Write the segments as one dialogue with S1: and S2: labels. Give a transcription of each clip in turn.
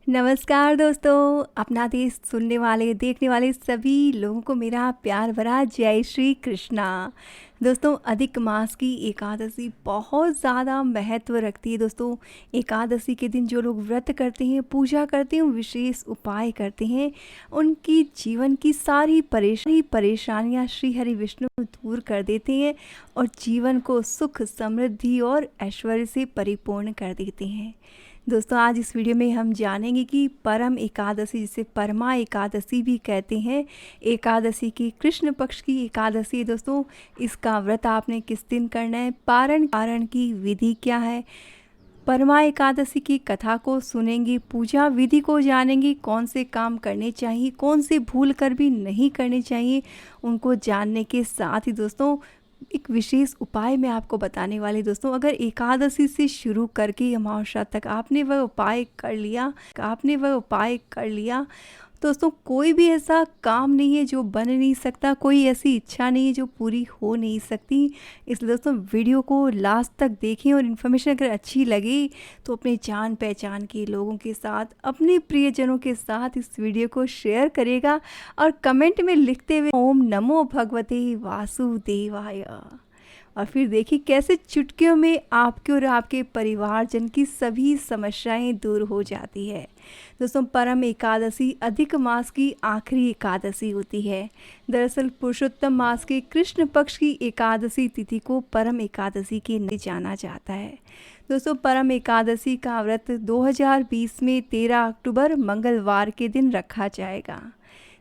S1: नमस्कार दोस्तों, अपना देश सुनने वाले, देखने वाले सभी लोगों को मेरा प्यार भरा जय श्री कृष्णा। दोस्तों, अधिक मास की एकादशी बहुत ज़्यादा महत्व रखती है। दोस्तों, एकादशी के दिन जो लोग व्रत करते हैं, पूजा करते हैं, विशेष उपाय करते हैं, उनकी जीवन की सारी परेशानियां श्री हरि विष्णु दूर कर देते हैं और जीवन को सुख, समृद्धि और ऐश्वर्य से परिपूर्ण कर देते हैं। दोस्तों, आज इस वीडियो में हम जानेंगे कि परम एकादशी, जिसे परमा एकादशी भी कहते हैं, एकादशी की कृष्ण पक्ष की एकादशी। दोस्तों, इसका व्रत आपने किस दिन करना है, पारण की विधि क्या है, परमा एकादशी की कथा को सुनेंगे, पूजा विधि को जानेंगे, कौन से काम करने चाहिए, कौन से भूल कर भी नहीं करने चाहिए, उनको जानने के साथ ही दोस्तों एक विशेष उपाय मैं आपको बताने वाली। दोस्तों, अगर एकादशी से शुरू करके अमावस्या तक आपने वह उपाय कर लिया, दोस्तों कोई भी ऐसा काम नहीं है जो बन नहीं सकता, कोई ऐसी इच्छा नहीं है जो पूरी हो नहीं सकती। इसलिए दोस्तों वीडियो को लास्ट तक देखें और इन्फॉर्मेशन अगर अच्छी लगे तो अपने जान पहचान के लोगों के साथ, अपने प्रियजनों के साथ इस वीडियो को शेयर करेगा और कमेंट में लिखते हुए ओम नमो भगवते वासुदेवाय। और फिर देखिए कैसे चुटकियों में आपके और आपके परिवारजन की सभी समस्याएं दूर हो जाती है। दोस्तों, परम एकादशी अधिक मास की आखिरी एकादशी होती है। दरअसल पुरुषोत्तम मास के कृष्ण पक्ष की एकादशी तिथि को परम एकादशी के नाम से जाना जाता है। दोस्तों, परम एकादशी का व्रत 2020 में 13 अक्टूबर मंगलवार के दिन रखा जाएगा।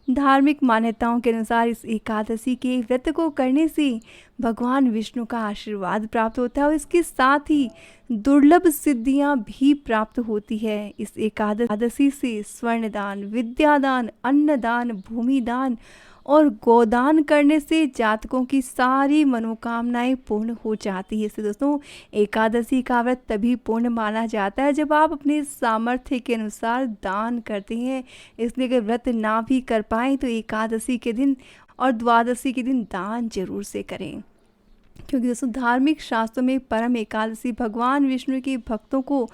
S1: धार्मिक मान्यताओं के अनुसार इस एकादशी के व्रत को करने से भगवान विष्णु का आशीर्वाद प्राप्त होता है और इसके साथ ही दुर्लभ सिद्धियां भी प्राप्त होती है। इस एकादशी से स्वर्णदान, विद्यादान, अन्नदान, भूमिदान और गोदान करने से जातकों की सारी मनोकामनाएं पूर्ण हो जाती है। इसलिए दोस्तों, एकादशी का व्रत तभी पूर्ण माना जाता है जब आप अपने सामर्थ्य के अनुसार दान करते हैं। इसलिए अगर व्रत ना भी कर पाएँ तो एकादशी के दिन और द्वादशी के दिन दान जरूर से करें, क्योंकि दोस्तों धार्मिक शास्त्रों में परम एकादशी भगवान विष्णु के भक्तों को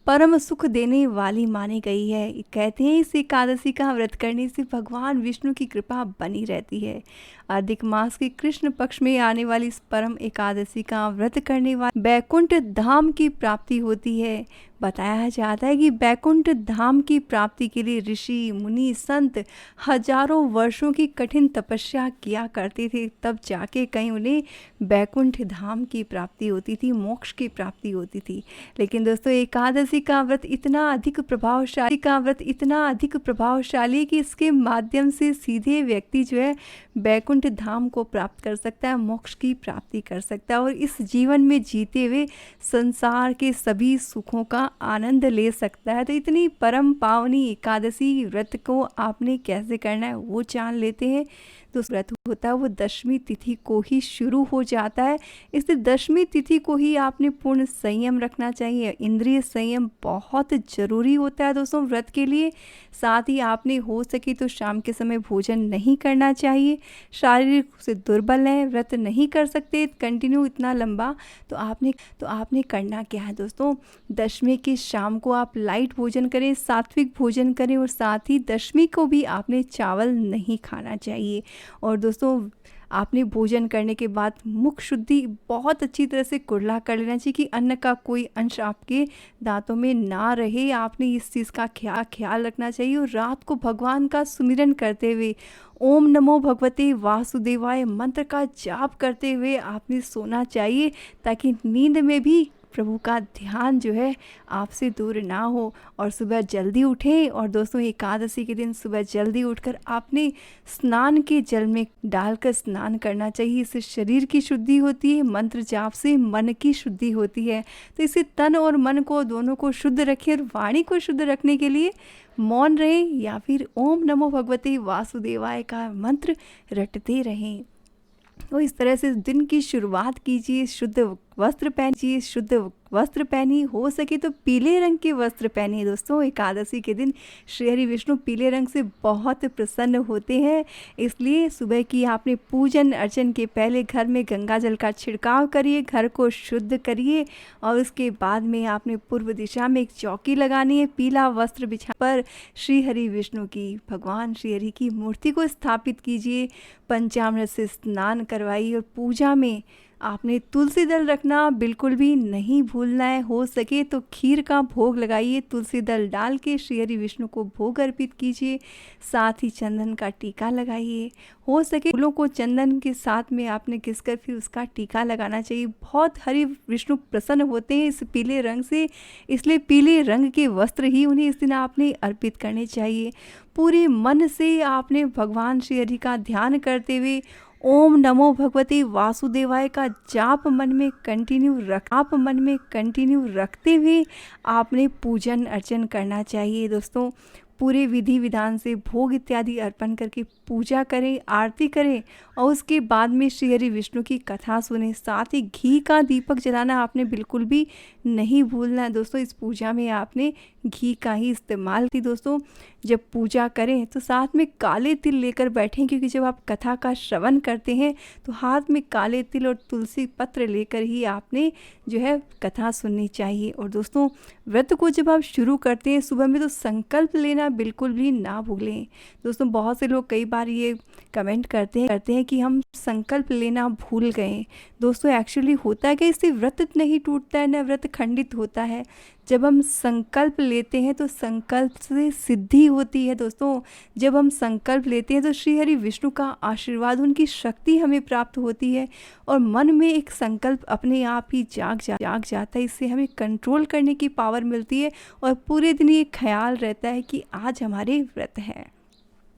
S1: परम सुख देने वाली मानी गई है। कहते हैं इस एकादशी का व्रत करने से भगवान विष्णु की कृपा बनी रहती है। अधिक मास के कृष्ण पक्ष में आने वाली इस परम एकादशी का व्रत करने वाले बैकुंठ धाम की प्राप्ति होती है। बताया जाता है कि बैकुंठ धाम की प्राप्ति के लिए ऋषि, मुनि, संत हजारों वर्षों की कठिन तपस्या किया करते थे, तब जाके कहीं उन्हें बैकुंठ धाम की प्राप्ति होती थी, मोक्ष की प्राप्ति होती थी। लेकिन दोस्तों, एकादशी का व्रत इतना अधिक प्रभावशाली है कि इसके माध्यम से सीधे व्यक्ति जो है बैकुंठ धाम को प्राप्त कर सकता है, मोक्ष की प्राप्ति कर सकता है और इस जीवन में जीते हुए संसार के सभी सुखों का आनंद ले सकता है। तो इतनी परम पावनी एकादशी व्रत को आपने कैसे करना है वो जान लेते हैं। तो व्रत होता है वो दशमी तिथि को ही शुरू हो जाता है। इसलिए दशमी तिथि को ही आपने पूर्ण संयम रखना चाहिए। इंद्रिय संयम बहुत ज़रूरी होता है दोस्तों व्रत के लिए। साथ ही आपने हो सके तो शाम के समय भोजन नहीं करना चाहिए। शारीरिक रूप से दुर्बल हैं, व्रत नहीं कर सकते कंटिन्यू इतना लंबा, तो आपने करना क्या है दोस्तों, दशमी की शाम को आप लाइट भोजन करें, सात्विक भोजन करें और साथ ही दशमी को भी आपने चावल नहीं खाना चाहिए। और दोस्तों, आपने भोजन करने के बाद मुख शुद्धि बहुत अच्छी तरह से कुरला कर लेना चाहिए कि अन्न का कोई अंश आपके दांतों में ना रहे। आपने इस चीज़ का ख्याल रखना चाहिए और रात को भगवान का सुमिरन करते हुए ओम नमो भगवते वासुदेवाय मंत्र का जाप करते हुए आपने सोना चाहिए, ताकि नींद में भी प्रभु का ध्यान जो है आपसे दूर ना हो। और सुबह जल्दी उठें। और दोस्तों, एकादशी के दिन सुबह जल्दी उठकर आपने स्नान के जल में डालकर स्नान करना चाहिए। इससे शरीर की शुद्धि होती है, मंत्र जाप से मन की शुद्धि होती है। तो इसे तन और मन को दोनों को शुद्ध रखें और वाणी को शुद्ध रखने के लिए मौन रहें या फिर ओम नमो भगवते वासुदेवाय का मंत्र रटते रहें। तो इस तरह से दिन की शुरुआत कीजिए शुद्ध वस्त्र पहनिए, शुद्ध वस्त्र पहनिए, हो सके तो पीले रंग के वस्त्र पहनिए। दोस्तों एकादशी के दिन श्री हरि विष्णु पीले रंग से बहुत प्रसन्न होते हैं, इसलिए सुबह की आपने पूजन अर्चन के पहले घर में गंगा जल का छिड़काव करिए, घर को शुद्ध करिए और उसके बाद में आपने पूर्व दिशा में एक चौकी लगानी है, पीला वस्त्र बिछा पर श्री हरि विष्णु की, भगवान श्री हरि की मूर्ति को स्थापित कीजिए, पंचामृत से स्नान करवाइए और पूजा में आपने तुलसी दल रखना बिल्कुल भी नहीं भूलना है। हो सके तो खीर का भोग लगाइए, तुलसी दल डाल के श्री हरि विष्णु को भोग अर्पित कीजिए, साथ ही चंदन का टीका लगाइए। हो सके फूलों को चंदन के साथ में आपने घिसकर फिर उसका टीका लगाना चाहिए। बहुत हरि विष्णु प्रसन्न होते हैं इस पीले रंग से, इसलिए पीले रंग के वस्त्र ही उन्हें इस दिन आपने अर्पित करने चाहिए। पूरे मन से आपने भगवान श्री हरि का ध्यान करते हुए ओम नमो भगवते वासुदेवाय का जाप मन में कंटिन्यू रखते हुए आपने पूजन अर्चन करना चाहिए। दोस्तों पूरे विधि विधान से भोग इत्यादि अर्पण करके पूजा करें, आरती करें और उसके बाद में श्री हरि विष्णु की कथा सुने। साथ ही घी का दीपक जलाना आपने बिल्कुल भी नहीं भूलना है। दोस्तों इस पूजा में आपने घी का ही इस्तेमाल की। दोस्तों जब पूजा करें तो साथ में काले तिल लेकर बैठें, क्योंकि जब आप कथा का श्रवण करते हैं तो हाथ में काले तिल और तुलसी पत्र लेकर ही आपने जो है कथा सुननी चाहिए। और दोस्तों व्रत को जब आप शुरू करते हैं सुबह में तो संकल्प लेना बिल्कुल भी ना भूलें। दोस्तों बहुत से लोग कई बार ये कमेंट करते हैं कि हम संकल्प लेना भूल गए। दोस्तों एक्चुअली होता है कि इससे व्रत नहीं टूटता है, न व्रत खंडित होता है। जब हम संकल्प लेते हैं तो संकल्प से सिद्धि होती है। दोस्तों जब हम संकल्प लेते हैं तो श्री हरि विष्णु का आशीर्वाद, उनकी शक्ति हमें प्राप्त होती है और मन में एक संकल्प अपने आप ही जाग जाता है। इससे हमें कंट्रोल करने की पावर मिलती है और पूरे दिन ये ख्याल रहता है कि आज हमारे व्रत है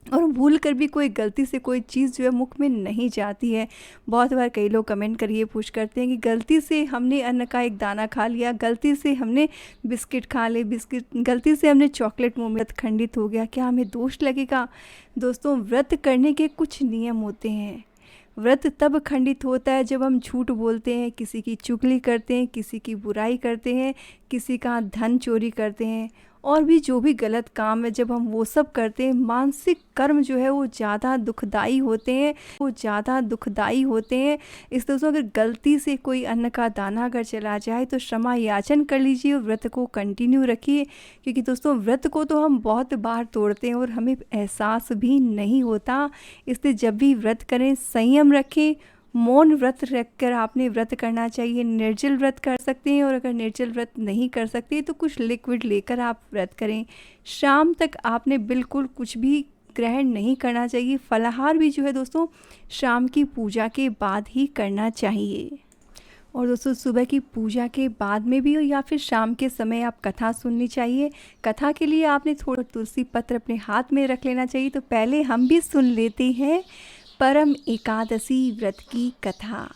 S1: और भूल कर भी कोई गलती से कोई चीज़ जो है मुख में नहीं जाती है। बहुत बार कई लोग कमेंट करिए पूछ करते हैं कि गलती से हमने अन्न का एक दाना खा लिया, गलती से हमने बिस्किट खा ले, गलती से हमने चॉकलेट मुंह में, खंडित हो गया, क्या हमें दोष लगेगा? दोस्तों व्रत करने के कुछ नियम होते हैं। व्रत तब खंडित होता है जब हम झूठ बोलते हैं, किसी की चुगली करते हैं, किसी की बुराई करते हैं, किसी का धन चोरी करते हैं और भी जो भी गलत काम है जब हम वो सब करते हैं। मानसिक कर्म जो है वो ज़्यादा दुखदाई होते हैं, इस दोस्तों अगर गलती से कोई अन्न का दाना अगर चला जाए तो क्षमा याचन कर लीजिए और व्रत को कंटिन्यू रखिए, क्योंकि दोस्तों व्रत को तो हम बहुत बार तोड़ते हैं और हमें एहसास भी नहीं होता। इसलिए जब भी व्रत करें संयम रखें, मौन व्रत रखकर आपने व्रत करना चाहिए। निर्जल व्रत कर सकते हैं और अगर निर्जल व्रत नहीं कर सकते तो कुछ लिक्विड लेकर आप व्रत करें। शाम तक आपने बिल्कुल कुछ भी ग्रहण नहीं करना चाहिए। फलाहार भी जो है दोस्तों शाम की पूजा के बाद ही करना चाहिए। और दोस्तों सुबह की पूजा के बाद में भी या फिर शाम के समय आप कथा सुननी चाहिए। कथा के लिए आपने थोड़ा तुलसी पत्र अपने हाथ में रख लेना चाहिए। तो पहले हम भी सुन लेते हैं परम एकादशी व्रत की कथा।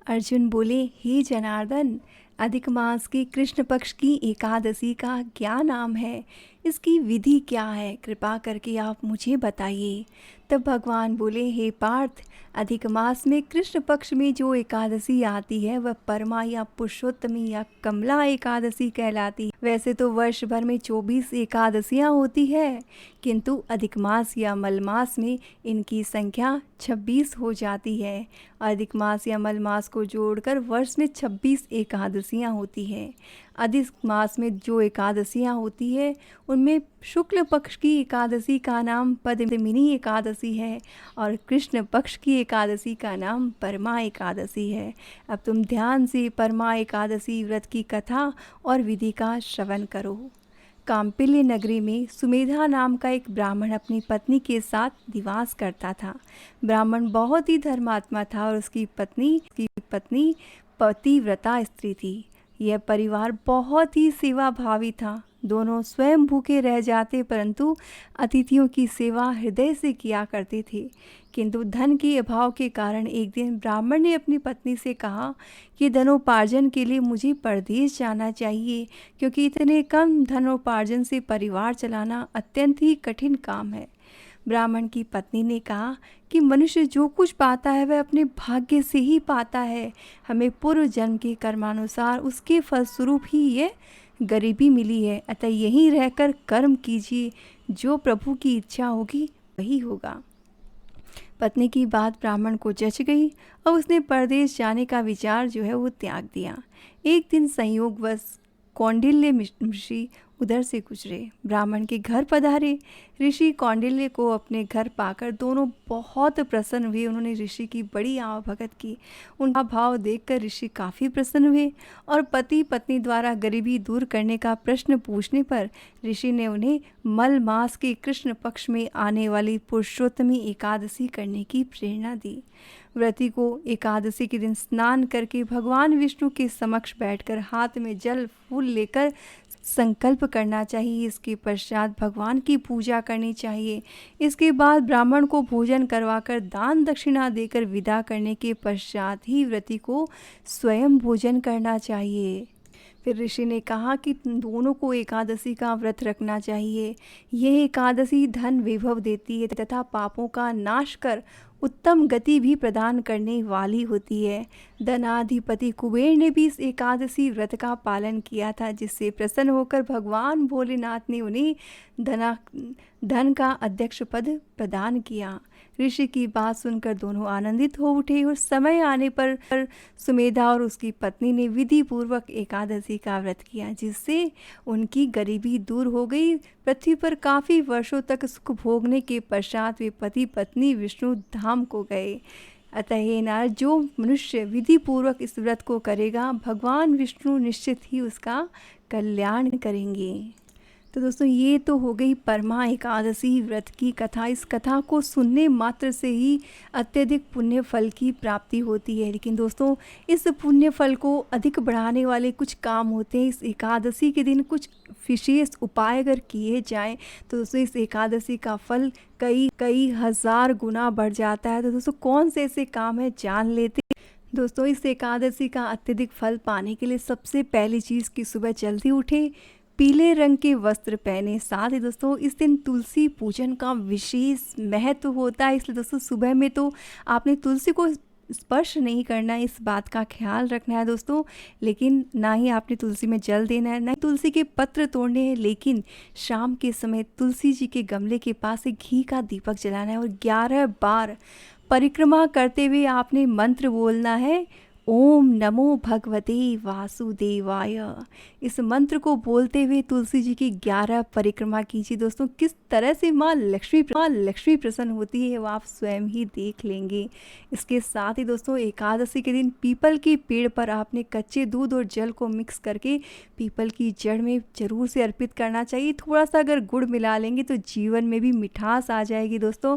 S1: अर्जुन बोले, हे जनार्दन, अधिक मास की कृष्ण पक्ष की एकादशी का क्या नाम है? इसकी विधि क्या है? कृपा करके आप मुझे बताइए। तब भगवान बोले, हे पार्थ, अधिक मास में कृष्ण पक्ष में जो एकादशी आती है वह परमा या पुरुषोत्तमी या कमला एकादशी कहलाती है। वैसे तो वर्ष भर में 24 एकादशियाँ होती है, किंतु अधिक मास या मलमास में इनकी संख्या 26 हो जाती है। अधिक मास या मलमास को जोड़कर वर्ष में 26 एकादशियाँ होती है। अधिक मास में जो एकादशियाँ होती है उनमें शुक्ल पक्ष की एकादशी का नाम पद्मिनी एकादशी है और कृष्ण पक्ष की एकादशी का नाम परमा एकादशी है। अब तुम ध्यान से परमा एकादशी व्रत की कथा और विधि का श्रवण करो। काम्पिल्य नगरी में सुमेधा नाम का एक ब्राह्मण अपनी पत्नी के साथ निवास करता था। ब्राह्मण बहुत ही धर्मात्मा था और उसकी पत्नी पतिव्रता स्त्री थी। यह परिवार बहुत ही सेवा भावी था। दोनों स्वयं भूखे रह जाते परंतु अतिथियों की सेवा हृदय से किया करते थे। किंतु धन के अभाव के कारण एक दिन ब्राह्मण ने अपनी पत्नी से कहा कि धनोपार्जन के लिए मुझे परदेश जाना चाहिए, क्योंकि इतने कम धनोपार्जन से परिवार चलाना अत्यंत ही कठिन काम है। ब्राह्मण की पत्नी ने कहा कि मनुष्य जो कुछ पाता है वह अपने भाग्य से ही पाता है। हमें पूर्व जन्म के कर्मानुसार उसके फलस्वरूप ही ये गरीबी मिली है, अतः यहीं रहकर कर्म कीजिए, जो प्रभु की इच्छा होगी वही होगा। पत्नी की बात ब्राह्मण को जच गई और उसने परदेश जाने का विचार जो है वो त्याग दिया। एक दिन संयोगवश कौंडिल्य ऋषि उधर से गुजरे, ब्राह्मण के घर पधारे। ऋषि कौंडिल्य को अपने घर पाकर दोनों बहुत प्रसन्न हुए। उन्होंने ऋषि की बड़ी आवभगत की। उनका भाव देखकर ऋषि काफ़ी प्रसन्न हुए और पति पत्नी द्वारा गरीबी दूर करने का प्रश्न पूछने पर ऋषि ने उन्हें मल मास के कृष्ण पक्ष में आने वाली पुरुषोत्तमी एकादशी करने की प्रेरणा दी। व्रती को एकादशी के दिन स्नान करके भगवान विष्णु के समक्ष बैठकर हाथ में जल फूल लेकर संकल्प करना चाहिए। इसके पश्चात भगवान की पूजा करनी चाहिए। इसके बाद ब्राह्मण को भोजन करवाकर दान दक्षिणा देकर विदा करने के पश्चात ही व्रती को स्वयं भोजन करना चाहिए। फिर ऋषि ने कहा कि दोनों को एकादशी का व्रत रखना चाहिए। यह एकादशी धन वैभव देती है तथा पापों का नाश कर उत्तम गति भी प्रदान करने वाली होती है। धनाधिपति कुबेर ने भी इस एकादशी व्रत का पालन किया था, जिससे प्रसन्न होकर भगवान भोलेनाथ ने उन्हें धन का अध्यक्ष पद प्रदान किया। ऋषि की बात सुनकर दोनों आनंदित हो उठे और समय आने पर सुमेधा और उसकी पत्नी ने विधि पूर्वक एकादशी का व्रत किया, जिससे उनकी गरीबी दूर हो गई। पृथ्वी पर काफ़ी वर्षों तक सुख भोगने के पश्चात वे पति पत्नी विष्णु धाम को गए। अतः ये नारद, जो मनुष्य विधि पूर्वक इस व्रत को करेगा, भगवान विष्णु निश्चित ही उसका कल्याण करेंगे। तो दोस्तों, ये तो हो गई परमा एकादशी व्रत की कथा। इस कथा को सुनने मात्र से ही अत्यधिक पुण्य फल की प्राप्ति होती है। लेकिन दोस्तों, इस पुण्य फल को अधिक बढ़ाने वाले कुछ काम होते हैं। इस एकादशी के दिन कुछ विशेष उपाय अगर किए जाएं तो दोस्तों इस एकादशी का फल कई हजार गुना बढ़ जाता है। तो दोस्तों, कौन से ऐसे काम है जान लेते हैं। दोस्तों, इस एकादशी का अत्यधिक फल पाने के लिए सबसे पहली चीज़ कि सुबह जल्दी उठे, पीले रंग के वस्त्र पहने। साथ ही दोस्तों, इस दिन तुलसी पूजन का विशेष महत्व होता है। इसलिए दोस्तों, सुबह में तो आपने तुलसी को स्पर्श नहीं करना है, इस बात का ख्याल रखना है दोस्तों। लेकिन ना ही आपने तुलसी में जल देना है, ना ही तुलसी के पत्र तोड़ने हैं। लेकिन शाम के समय तुलसी जी के गमले के पास एक घी का दीपक जलाना है और 11 बार परिक्रमा करते हुए आपने मंत्र बोलना है, ओम नमो भगवते वासुदेवाय। इस मंत्र को बोलते हुए तुलसी जी की 11 परिक्रमा कीजिए। दोस्तों, किस तरह से माँ लक्ष्मी प्रसन्न होती है वो आप स्वयं ही देख लेंगे। इसके साथ ही दोस्तों, एकादशी के दिन पीपल के पेड़ पर आपने कच्चे दूध और जल को मिक्स करके पीपल की जड़ में जरूर से अर्पित करना चाहिए। थोड़ा सा अगर गुड़ मिला लेंगे तो जीवन में भी मिठास आ जाएगी दोस्तों।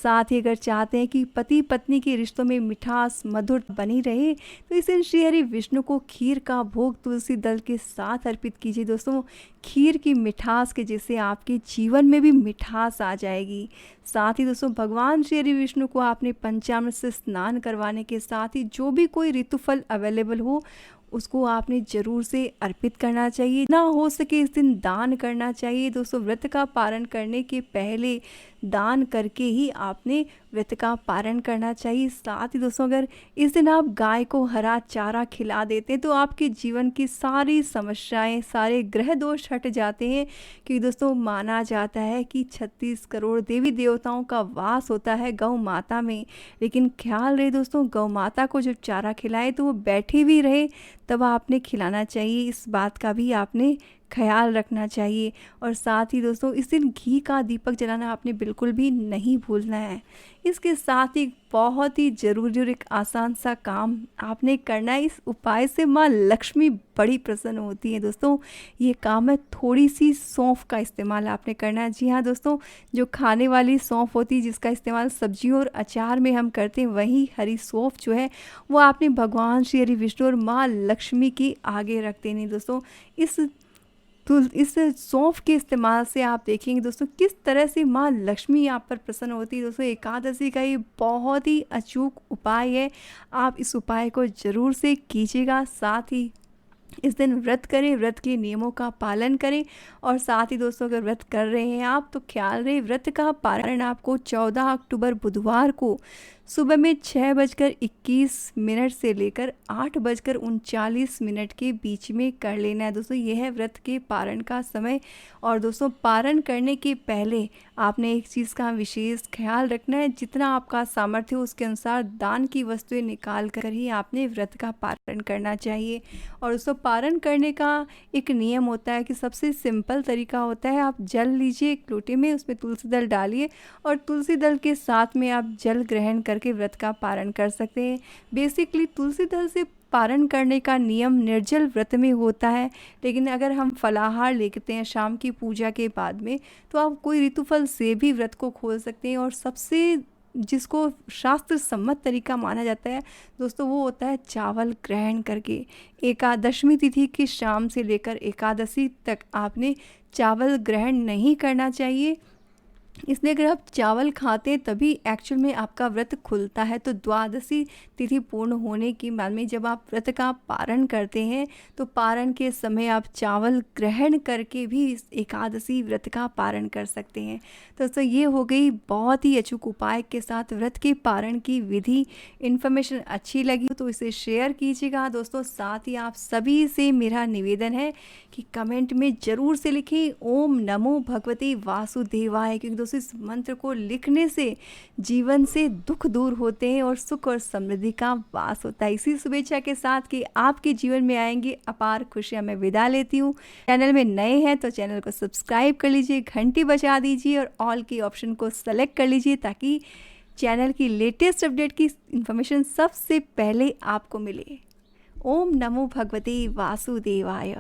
S1: साथ ही अगर चाहते हैं कि पति पत्नी के रिश्तों में मिठास मधुर बनी रहे तो इस दिन श्री हरि विष्णु को खीर का भोग तुलसी दल के साथ अर्पित कीजिए। दोस्तों, खीर की मिठास के जैसे आपके जीवन में भी मिठास आ जाएगी। साथ ही दोस्तों, भगवान श्री हरि विष्णु को आपने पंचामृत से स्नान करवाने के साथ ही जो भी कोई ऋतुफल अवेलेबल हो उसको आपने ज़रूर से अर्पित करना चाहिए। ना हो सके इस दिन दान करना चाहिए। दोस्तों, व्रत का पारण करने के पहले दान करके ही आपने व्रत का पारण करना चाहिए। साथ ही दोस्तों, अगर इस दिन आप गाय को हरा चारा खिला देते हैं तो आपके जीवन की सारी समस्याएं, सारे ग्रह दोष हट जाते हैं। क्योंकि दोस्तों, माना जाता है कि 36 करोड़ देवी देवताओं का वास होता है गौ माता में। लेकिन ख्याल रहे दोस्तों, गौ माता को जब चारा खिलाए तो वो बैठी भी रहे तब आपने खिलाना चाहिए। इस बात का भी आपने ख्याल रखना चाहिए। और साथ ही दोस्तों, इस दिन घी का दीपक जलाना आपने बिल्कुल भी नहीं भूलना है। इसके साथ ही बहुत ही ज़रूरी और एक आसान सा काम आपने करना है। इस उपाय से माँ लक्ष्मी बड़ी प्रसन्न होती है। दोस्तों, ये काम है, थोड़ी सी सौंफ का इस्तेमाल आपने करना है। जी हाँ दोस्तों, जो खाने वाली सौंफ होती है जिसका इस्तेमाल सब्जियों और अचार में हम करते हैं, वही हरी सौंफ जो है वो आपने भगवान श्री हरि विष्णु और माँ लक्ष्मी की आगे रख देनी। दोस्तों, इस सौंफ के इस्तेमाल से आप देखेंगे दोस्तों किस तरह से माँ लक्ष्मी यहाँ पर प्रसन्न होती है। दोस्तों, एकादशी का ये बहुत ही अचूक उपाय है। आप इस उपाय को ज़रूर से कीजिएगा। साथ ही इस दिन व्रत करें, व्रत के नियमों का पालन करें। और साथ ही दोस्तों अगर व्रत कर रहे हैं आप तो ख्याल रहे व्रत का पारण आपको 14 अक्टूबर बुधवार को सुबह में 6:21 से लेकर 8:39 के बीच में कर लेना है। दोस्तों यह है व्रत के पारण का समय। और दोस्तों पारण करने के पहले आपने एक चीज़ का विशेष ख्याल रखना है, जितना आपका सामर्थ्य हो उसके अनुसार दान की वस्तुएं निकाल कर ही आपने व्रत का पारण करना चाहिए। और दोस्तों पारण करने का एक नियम होता है कि सबसे सिंपल तरीका होता है, आप जल लीजिए एक लोटे में, उसमें तुलसी दल डालिए और तुलसी दल के साथ में आप जल ग्रहण करके व्रत का पारण कर सकते हैं। बेसिकली तुलसी दल से पारण करने का नियम निर्जल व्रत में होता है, लेकिन अगर हम फलाहार लेते हैं शाम की पूजा के बाद में तो आप कोई ऋतुफल से भी व्रत को खोल सकते हैं। और सबसे जिसको शास्त्र सम्मत तरीका माना जाता है दोस्तों वो होता है चावल ग्रहण करके। एकादशमी तिथि की शाम से लेकर एकादशी तक आपने चावल ग्रहण नहीं करना चाहिए। इसलिए अगर आप चावल खाते हैं तभी एक्चुअल में आपका व्रत खुलता है। तो द्वादशी तिथि पूर्ण होने के बाद में जब आप व्रत का पारण करते हैं तो पारण के समय आप चावल ग्रहण करके भी इस एकादशी व्रत का पारण कर सकते हैं। तो दोस्तों ये हो गई बहुत ही अचूक उपाय के साथ व्रत के पारण की विधि। इन्फॉर्मेशन अच्छी लगी तो इसे शेयर कीजिएगा दोस्तों। साथ ही आप सभी से मेरा निवेदन है कि कमेंट में ज़रूर से लिखें ओम नमो भगवते वासुदेवाय, क्योंकि दोस्तों इस मंत्र को लिखने से जीवन से दुख दूर होते हैं और सुख और समृद्धि का वास होता है। इसी शुभेच्छा के साथ कि आपके जीवन में आएंगी अपार खुशियां, मैं विदा लेती हूँ। चैनल में नए हैं तो चैनल को सब्सक्राइब कर लीजिए, घंटी बजा दीजिए और ऑल की ऑप्शन को सेलेक्ट कर लीजिए ताकि चैनल की लेटेस्ट अपडेट की इन्फॉर्मेशन सबसे पहले आपको मिले। ओम नमो भगवते वासुदेवाय।